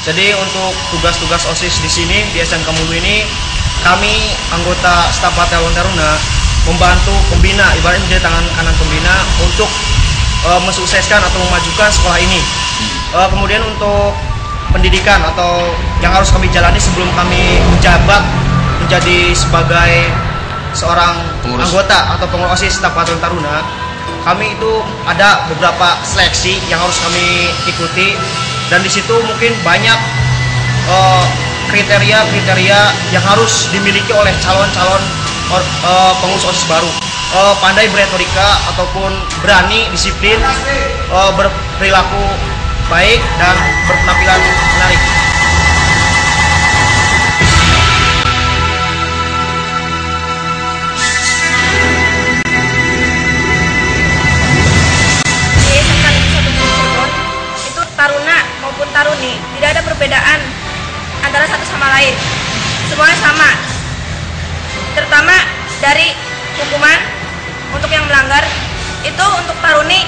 Jadi untuk tugas-tugas OSIS di sini di SMK Mulu ini, kami anggota staf Batalion Taruna membantu pembina, ibaratnya menjadi tangan kanan pembina untuk mensukseskan atau memajukan sekolah ini. Kemudian untuk pendidikan atau yang harus kami jalani sebelum kami menjabat menjadi sebagai seorang anggota atau pengurus OSIS staf Batalion Taruna, kami itu ada beberapa seleksi yang harus kami ikuti. Dan di situ mungkin banyak kriteria-kriteria yang harus dimiliki oleh calon-calon pengurus OSIS baru. Pandai beretorika ataupun berani, disiplin, berperilaku baik dan berpenampilan menarik. Taruna maupun taruni tidak ada perbedaan antara satu sama lain, semuanya sama. Terutama dari hukuman untuk yang melanggar itu, untuk taruni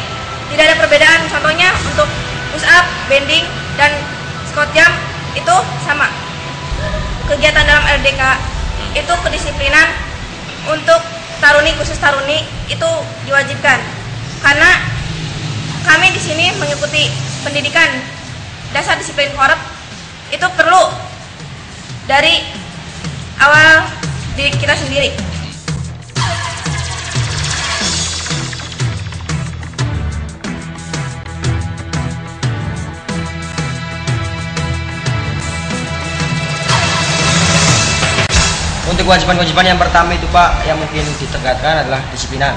tidak ada perbedaan. Contohnya untuk push up, bending, dan squat jump itu sama. Kegiatan dalam LDK itu kedisiplinan untuk taruni, khusus taruni itu diwajibkan karena kami di sini mengikuti pendidikan dasar disiplin korps. Itu perlu dari awal diri kita sendiri. Untuk kewajiban-kewajiban yang pertama itu Pak, yang mungkin ditegakkan adalah disiplinan.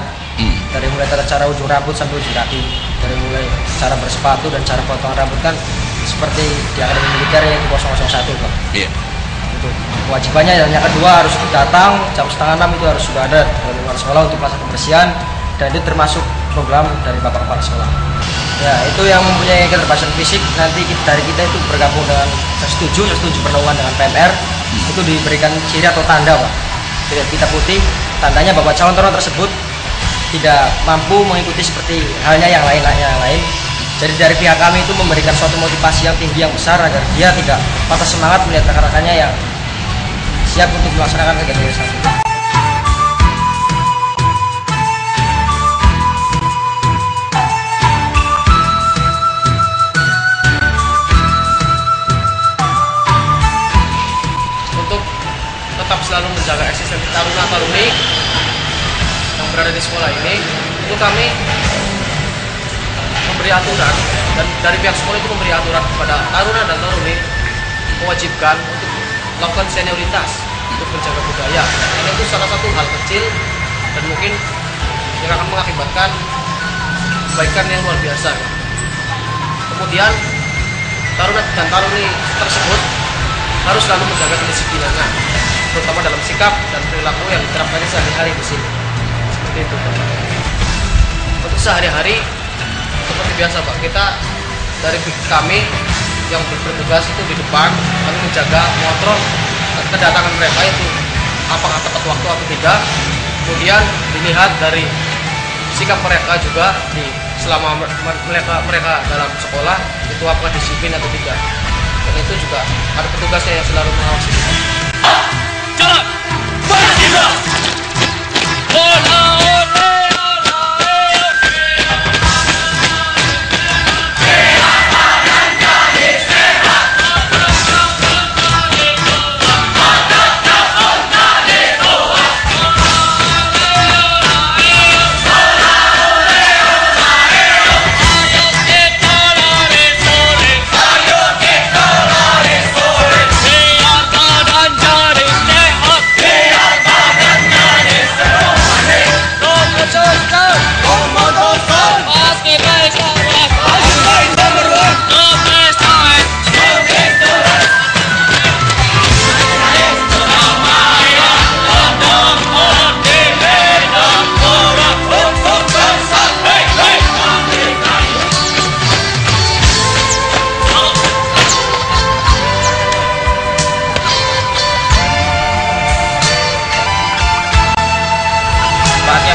Dari mulai tata cara ujung rambut sampai ujung kaki, dari mulai cara bersepatu dan cara potong rambut kan seperti di Akademi Militer yaitu 001 Pak. Iya. Untuk kewajibannya yang kedua harus datang jam 5:30 itu harus sudah ada di luar sekolah untuk melakukan pembersihan, dan itu termasuk program dari Bapak Kepala Sekolah. Ya, itu yang mempunyai keterbatasan fisik nanti dari kita itu bergabung dengan setuju bernaungan dengan PMR, itu diberikan ciri atau tanda Pak. Kita putih, tandanya bahwa calon taruna tersebut tidak mampu mengikuti seperti halnya yang lain. Jadi dari pihak kami itu memberikan suatu motivasi yang tinggi, yang besar agar dia tidak patah semangat melihat rekan-rekannya yang siap untuk melaksanakan kegiatan satu. Untuk tetap selalu menjaga eksistensi taruna-taruni yang berada di sekolah ini, itu kami memberi aturan, dan dari pihak sekolah itu memberi aturan kepada taruna dan taruni, mewajibkan untuk melakukan senioritas untuk menjaga budaya. Ini itu salah satu hal kecil dan mungkin yang akan mengakibatkan kebaikan yang luar biasa. Kemudian taruna dan taruni tersebut harus selalu menjaga kedisiplinannya, terutama dalam sikap dan perilaku yang diterapkan sehari-hari di sini. Itu untuk sehari-hari seperti biasa Pak, kita dari kami yang bertugas itu di depan, kami menjaga mengontrol kedatangan mereka itu apakah tepat waktu atau tidak. Kemudian dilihat dari sikap mereka juga selama mereka dalam sekolah itu apakah disiplin atau tidak, dan itu juga ada petugasnya yang selalu mengawasi. Jalan, berjiwa.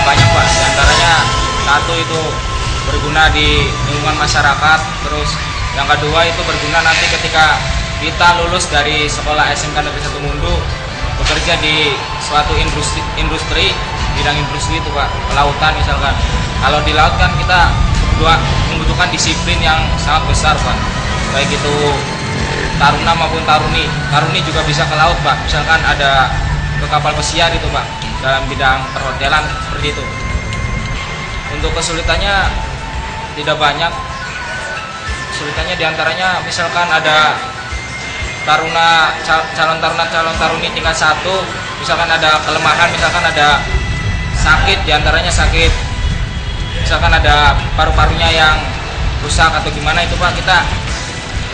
Banyak Pak, diantaranya satu itu berguna di lingkungan masyarakat, terus yang kedua itu berguna nanti ketika kita lulus dari sekolah SMK Negeri 1 Mundu, bekerja di suatu industri bidang industri itu Pak, kelautan misalkan. Kalau di laut kan kita membutuhkan disiplin yang sangat besar Pak, baik itu taruna maupun taruni. Taruni juga bisa ke laut Pak, misalkan ada ke kapal pesiar itu Pak, dalam bidang perhotelan seperti itu. Untuk kesulitannya tidak banyak. Kesulitannya diantaranya misalkan ada calon taruni tingkat 1, misalkan ada kelemahan, misalkan ada sakit, diantaranya sakit, misalkan ada paru-parunya yang rusak atau gimana itu Pak, kita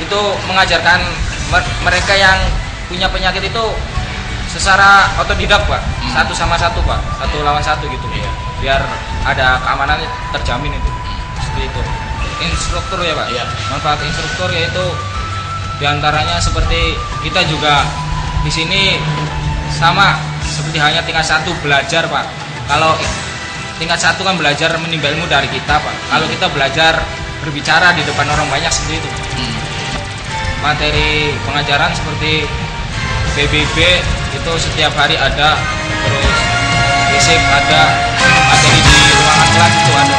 itu mengajarkan mereka yang punya penyakit itu secara otodidak Pak, satu sama satu Pak, satu lawan satu gitu, biar ada keamanan terjamin itu, seperti itu. Instruktur ya Pak, manfaat instruktur yaitu diantaranya seperti kita juga di sini sama seperti hanya tingkat 1 belajar Pak. Kalau tingkat 1 kan belajar menimba ilmu dari kita Pak. Kalau kita belajar berbicara di depan orang banyak seperti itu. Materi pengajaran seperti PBB itu setiap hari ada, terus fisik ada, materi di ruangan kelas itu ada.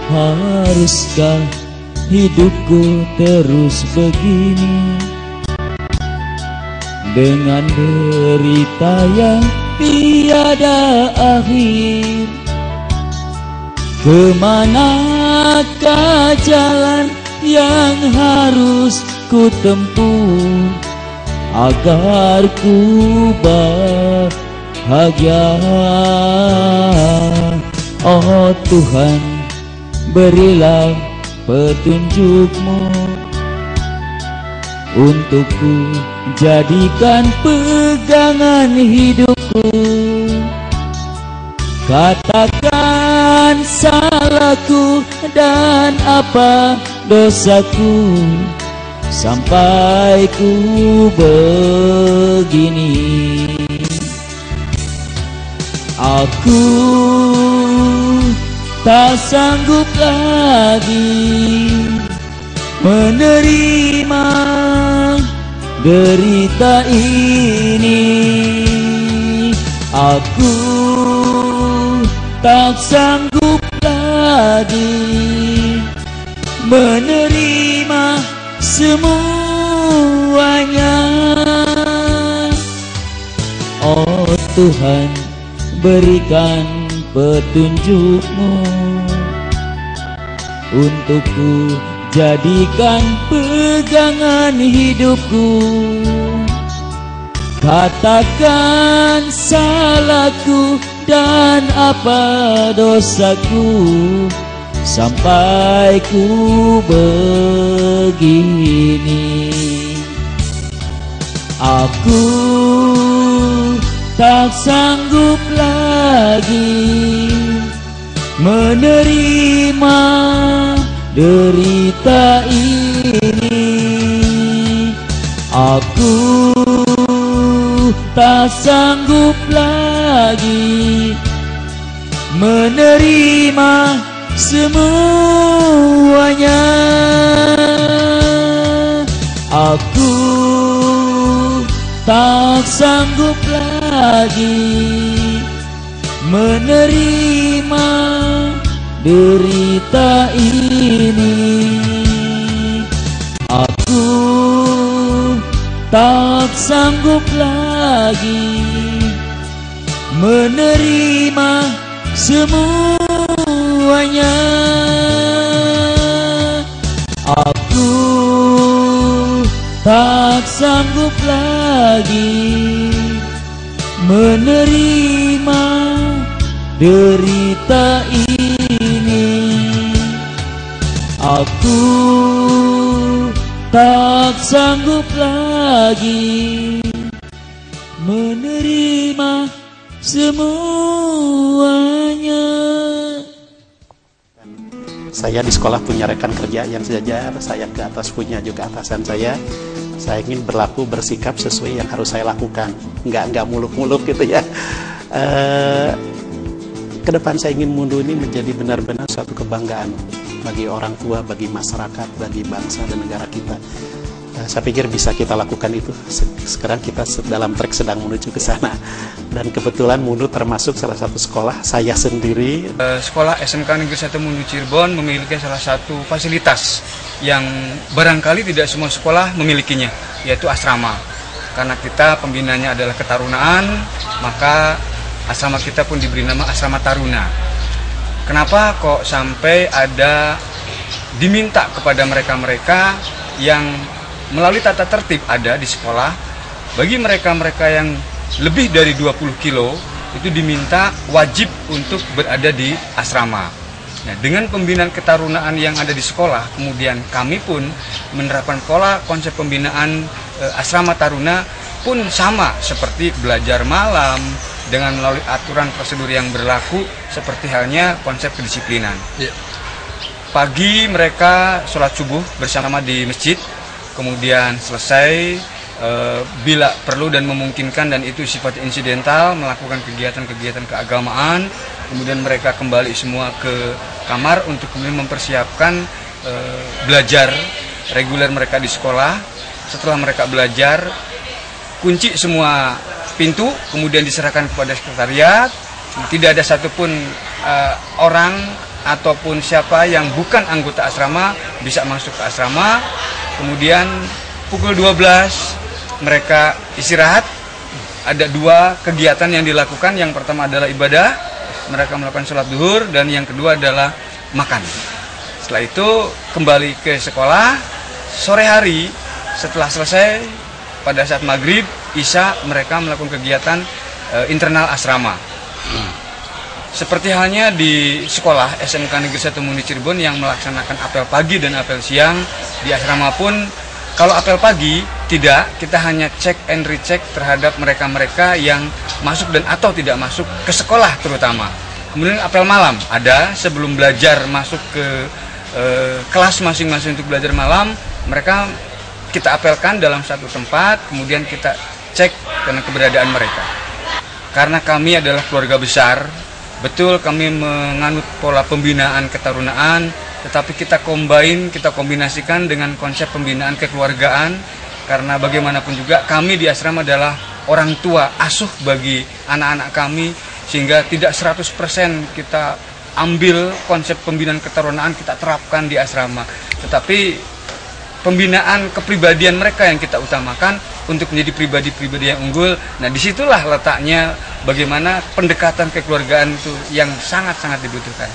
Haruskah hidupku terus begini, dengan derita yang tiada akhir? Kemanakah jalan yang harus ku tempuh agar ku bahagia? Oh Tuhan, berilah petunjuk-Mu untukku, jadikan pegangan hidupku. Katakan salahku dan apa dosaku, sampai ku begini. Aku tak sanggup lagi menerima derita ini. Aku tak sanggup lagi menerima semuanya. Oh Tuhan, berikan petunjuk-Mu untukku, jadikan pegangan hidupku. Katakan salahku dan apa dosaku, sampai ku begini. Aku tak sanggup lagi menerima derita ini. Aku tak sanggup lagi menerima semuanya. Aku tak sanggup lagi menerima derita ini. Aku tak sanggup lagi menerima semuanya. Aku tak sanggup lagi menerima derita ini. Aku tak sanggup lagi menerima semuanya. Saya di sekolah punya rekan kerja yang sejajar, saya ke atas punya juga atasan saya. Saya ingin berlaku, bersikap sesuai yang harus saya lakukan, nggak muluk-muluk gitu ya. Ke depan saya ingin Mundu ini menjadi benar-benar suatu kebanggaan bagi orang tua, bagi masyarakat, bagi bangsa dan negara kita. Saya pikir bisa kita lakukan itu. Sekarang kita dalam trek sedang menuju ke sana. Dan kebetulan Mundu termasuk salah satu sekolah saya sendiri. Sekolah SMK Negeri 1 Mundu Cirebon memiliki salah satu fasilitas yang barangkali tidak semua sekolah memilikinya, yaitu asrama. Karena kita pembinanya adalah ketarunaan, maka asrama kita pun diberi nama Asrama Taruna. Kenapa kok sampai ada diminta kepada mereka-mereka yang melalui tata tertib ada di sekolah, bagi mereka-mereka yang lebih dari 20 kilo itu diminta wajib untuk berada di asrama. Nah, dengan pembinaan ketarunaan yang ada di sekolah, kemudian kami pun menerapkan pola konsep pembinaan asrama taruna pun sama seperti belajar malam dengan melalui aturan prosedur yang berlaku seperti halnya konsep kedisiplinan. Pagi mereka sholat subuh bersama di masjid, kemudian selesai bila perlu dan memungkinkan dan itu sifatnya insidental melakukan kegiatan-kegiatan keagamaan, kemudian mereka kembali semua ke kamar untuk kemudian mempersiapkan belajar reguler mereka di sekolah. Setelah mereka belajar, kunci semua pintu, kemudian diserahkan kepada sekretariat. Tidak ada satupun orang ataupun siapa yang bukan anggota asrama bisa masuk ke asrama. Kemudian pukul 12 mereka istirahat. Ada dua kegiatan yang dilakukan. Yang pertama adalah ibadah, mereka melakukan sholat duhur, dan yang kedua adalah makan. Setelah itu kembali ke sekolah. Sore hari setelah selesai pada saat maghrib, isya, mereka melakukan kegiatan internal asrama. Seperti halnya di sekolah SMK Negeri 1 Mundu Cirebon yang melaksanakan apel pagi dan apel siang, di asrama pun kalau apel pagi tidak, kita hanya cek and recheck terhadap mereka-mereka yang masuk dan atau tidak masuk ke sekolah terutama. Kemudian apel malam ada sebelum belajar masuk ke kelas masing-masing untuk belajar malam, mereka kita apelkan dalam satu tempat, kemudian kita cek tentang keberadaan mereka. Karena kami adalah keluarga besar, betul kami menganut pola pembinaan ketarunaan, tetapi kita kombinasikan dengan konsep pembinaan kekeluargaan, karena bagaimanapun juga kami di asrama adalah orang tua asuh bagi anak-anak kami, sehingga tidak 100% kita ambil konsep pembinaan ketarunaan kita terapkan di asrama, tetapi pembinaan kepribadian mereka yang kita utamakan untuk menjadi pribadi-pribadi yang unggul. Nah, disitulah letaknya bagaimana pendekatan kekeluargaan itu yang sangat-sangat dibutuhkan.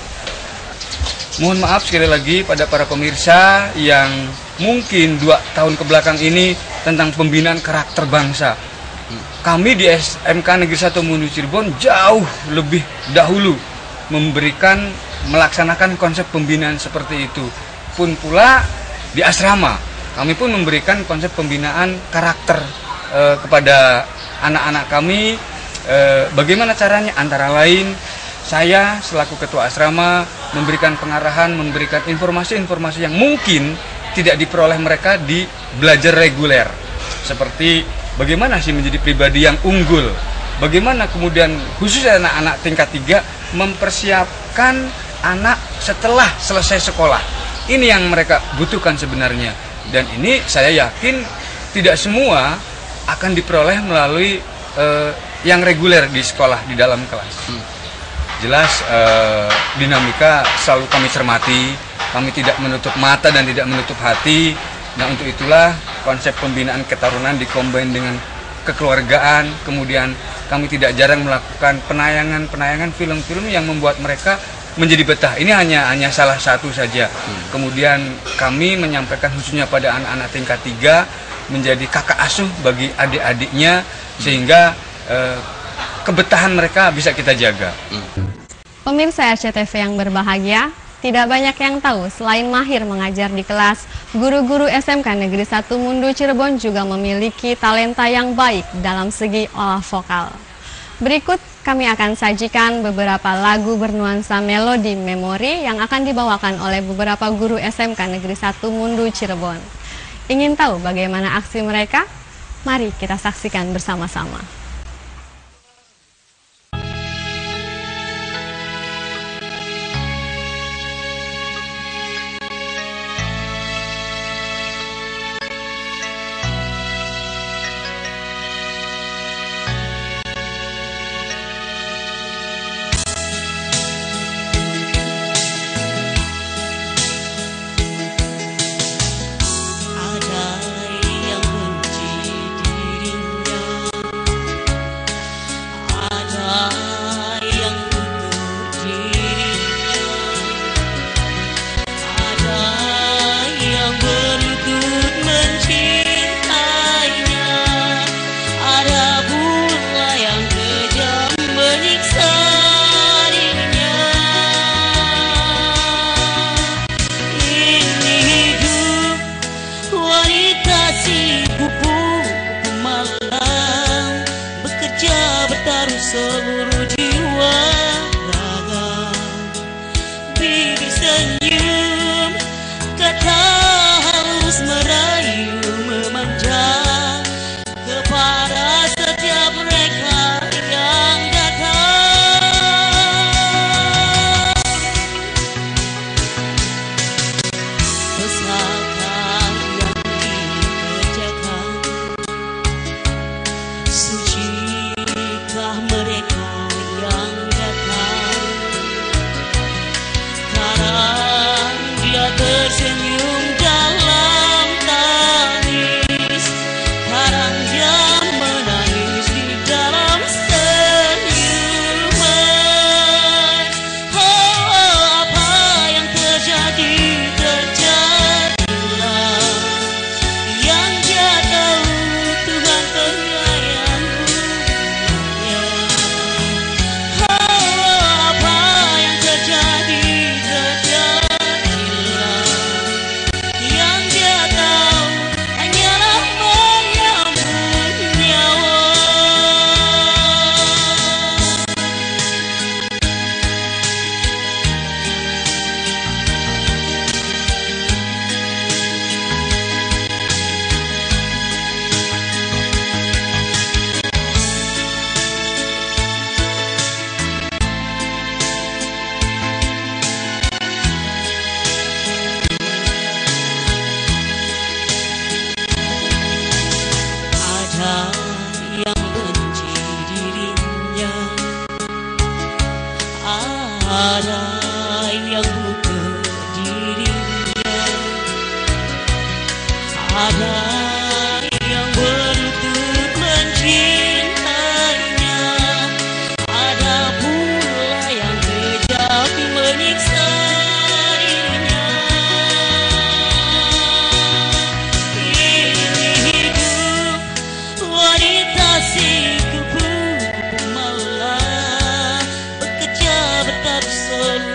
Mohon maaf sekali lagi pada para pemirsa yang mungkin 2 tahun kebelakang ini tentang pembinaan karakter bangsa. Kami di SMK Negeri 1 Mundu Cirebon jauh lebih dahulu melaksanakan konsep pembinaan seperti itu. Pun pula di asrama, kami pun memberikan konsep pembinaan karakter kepada anak-anak kami. Bagaimana caranya? Antara lain, saya selaku ketua asrama memberikan pengarahan, memberikan informasi-informasi yang mungkin tidak diperoleh mereka di belajar reguler. Seperti bagaimana sih menjadi pribadi yang unggul, bagaimana kemudian khususnya anak-anak tingkat 3 mempersiapkan anak setelah selesai sekolah. Ini yang mereka butuhkan sebenarnya. Dan ini saya yakin tidak semua akan diperoleh melalui yang reguler di sekolah, di dalam kelas. Jelas dinamika selalu kami cermati, kami tidak menutup mata dan tidak menutup hati. Nah, untuk itulah konsep pembinaan ketarunaan dikombin dengan kekeluargaan. Kemudian kami tidak jarang melakukan penayangan film-film yang membuat mereka menjadi betah. Ini hanya salah satu saja. Kemudian kami menyampaikan khususnya pada anak-anak tingkat 3 menjadi kakak asuh bagi adik-adiknya, sehingga kebetahan mereka bisa kita jaga. Pemirsa RCTV yang berbahagia, tidak banyak yang tahu, selain mahir mengajar di kelas, guru-guru SMK Negeri 1 Mundu Cirebon juga memiliki talenta yang baik dalam segi olah vokal. Berikut kami akan sajikan beberapa lagu bernuansa melodi memori yang akan dibawakan oleh beberapa guru SMK Negeri 1 Mundu Cirebon. Ingin tahu bagaimana aksi mereka? Mari kita saksikan bersama-sama. Seluruh jiwa raga, bibir senyum, kata halus merayu memanja kepada setiap mereka yang datang. Pesakan yang dikerjakan, sucikah mereka yang datang? Sekarang dia tersenyum dalam tangis, sekarang dia menangis di dalam senyuman. Oh, apa yang terjadi, terjadilah. Yang dia tahu Tuhan penyayang umatnya. Oh, apa yang terjadi, terjadilah. Yang dia tahu hanyalah menyambut nyawa. Ada yang benci dirinya, ada yang buka dirinya, ada yang berlutut mencintainya, ada pula yang kejam menyiksa dirinya. Ini hidup wanita si kupu malah bekerja bertaruh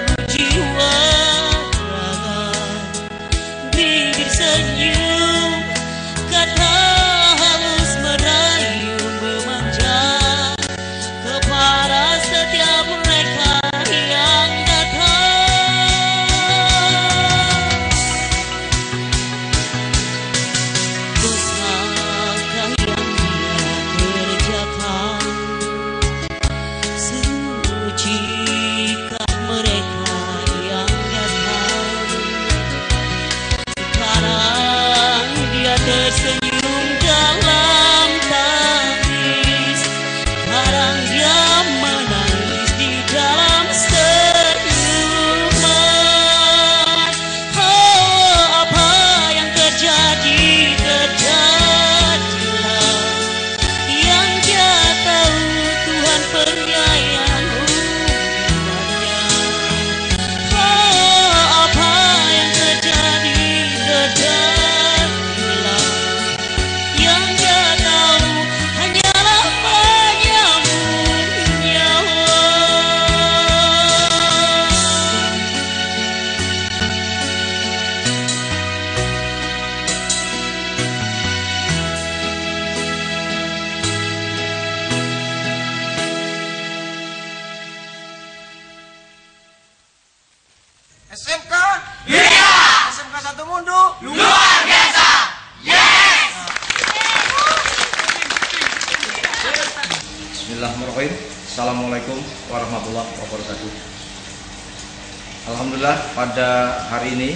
Bismillahirrahmanirrahim. Assalamualaikum warahmatullahi wabarakatuh. Alhamdulillah pada hari ini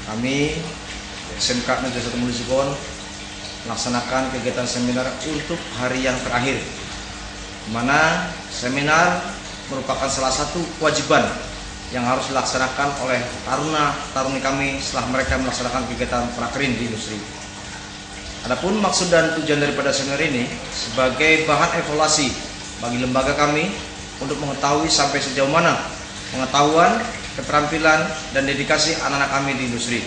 kami SMK Negeri 1 Mundu Cirebon melaksanakan kegiatan seminar untuk hari yang terakhir, di mana seminar merupakan salah satu kewajiban yang harus dilaksanakan oleh taruna-taruni kami setelah mereka melaksanakan kegiatan prakerin di industri. Adapun maksud dan tujuan daripada seminar ini sebagai bahan evaluasi bagi lembaga kami untuk mengetahui sampai sejauh mana pengetahuan, keterampilan, dan dedikasi anak-anak kami di industri.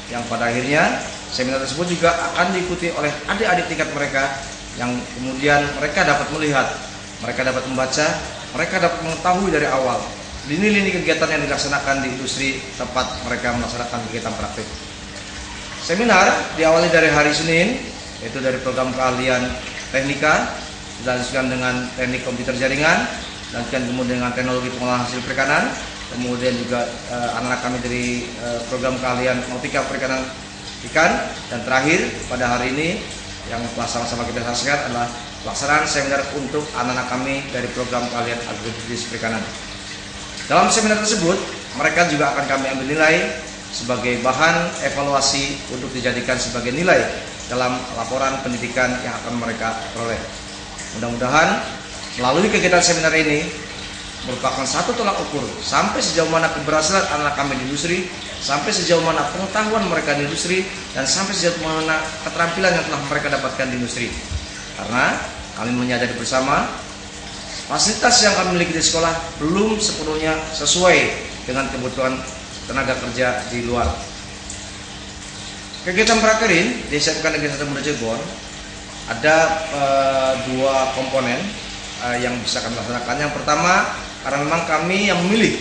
Yang pada akhirnya seminar tersebut juga akan diikuti oleh adik-adik tingkat mereka yang kemudian mereka dapat melihat, mereka dapat membaca, mereka dapat mengetahui dari awal lini-lini kegiatan yang dilaksanakan di industri tempat mereka melaksanakan kegiatan praktik. Seminar diawali dari hari Senin, yaitu dari program keahlian teknika, dilanjutkan dengan teknik komputer jaringan, dan kemudian dengan teknologi pengolahan hasil perikanan, kemudian juga anak-anak kami dari program keahlian nautika perikanan ikan, dan terakhir pada hari ini yang telah sama-sama kita saksikan adalah pelaksanaan seminar untuk anak-anak kami dari program keahlian agribisnis perikanan. Dalam seminar tersebut, mereka juga akan kami ambil nilai sebagai bahan evaluasi untuk dijadikan sebagai nilai dalam laporan pendidikan yang akan mereka peroleh. Mudah-mudahan melalui kegiatan seminar ini merupakan satu tolak ukur sampai sejauh mana keberhasilan anak kami di industri, sampai sejauh mana pengetahuan mereka di industri, dan sampai sejauh mana keterampilan yang telah mereka dapatkan di industri. Karena kami menyadari bersama fasilitas yang kami miliki di sekolah belum sepenuhnya sesuai dengan kebutuhan tenaga kerja di luar. Kegiatan prakerin di SMK Negeri 1 Mundu Cirebon ada dua komponen yang bisa kami laksanakan. Yang pertama, karena memang kami yang memilih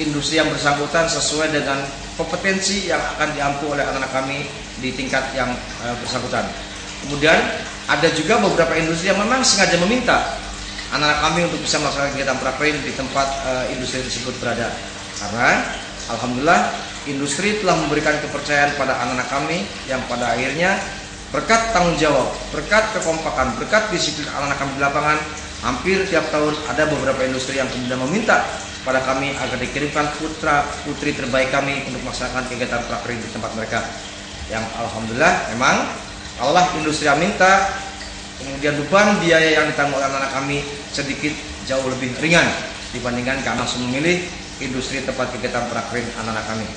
industri yang bersangkutan sesuai dengan kompetensi yang akan diampu oleh anak-anak kami di tingkat yang bersangkutan. Kemudian ada juga beberapa industri yang memang sengaja meminta anak-anak kami untuk bisa melaksanakan kegiatan prakerin di tempat industri tersebut berada. Karena alhamdulillah industri telah memberikan kepercayaan pada anak-anak kami yang pada akhirnya berkat tanggung jawab, berkat kekompakan, berkat disiplin anak-anak kami di lapangan, hampir tiap tahun ada beberapa industri yang kemudian meminta pada kami agar dikirimkan putra-putri terbaik kami untuk melaksanakan kegiatan prakerin di tempat mereka. Yang alhamdulillah memang kalaulah industri yang minta, kemudian beban biaya yang ditanggung oleh anak-anak kami sedikit jauh lebih ringan dibandingkan kami langsung memilih industri tempat kegiatan prakerin anak-anak kami.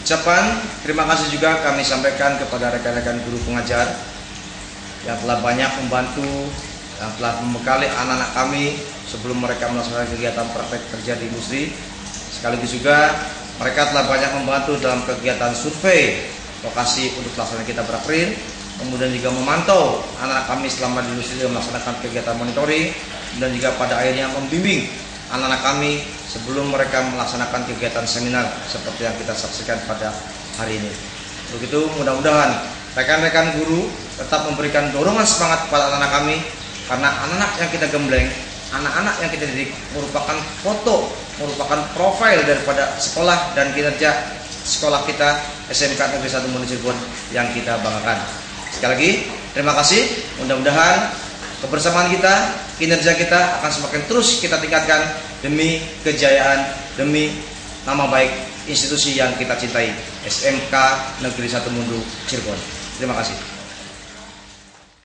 Ucapan terima kasih juga kami sampaikan kepada rekan-rekan guru pengajar yang telah banyak membantu, yang telah membekali anak-anak kami sebelum mereka melaksanakan kegiatan praktek kerja di industri. Sekaligus juga mereka telah banyak membantu dalam kegiatan survei lokasi untuk pelaksanaan kita prakerin, kemudian juga memantau anak-anak kami selama di industri dan melaksanakan kegiatan monitoring, dan juga pada akhirnya membimbing anak-anak kami sebelum mereka melaksanakan kegiatan seminar seperti yang kita saksikan pada hari ini. Begitu, mudah-mudahan rekan-rekan guru tetap memberikan dorongan semangat kepada anak-anak kami, karena anak-anak yang kita gembleng, anak-anak yang kita didik merupakan foto, merupakan profil daripada sekolah dan kinerja sekolah kita SMK Negeri 1 Mundu Cirebon yang kita banggakan. Sekali lagi terima kasih, mudah-mudahan kebersamaan kita, kinerja kita akan semakin terus kita tingkatkan demi kejayaan, demi nama baik institusi yang kita cintai, SMK Negeri 1 Mundu Cirebon. Terima kasih.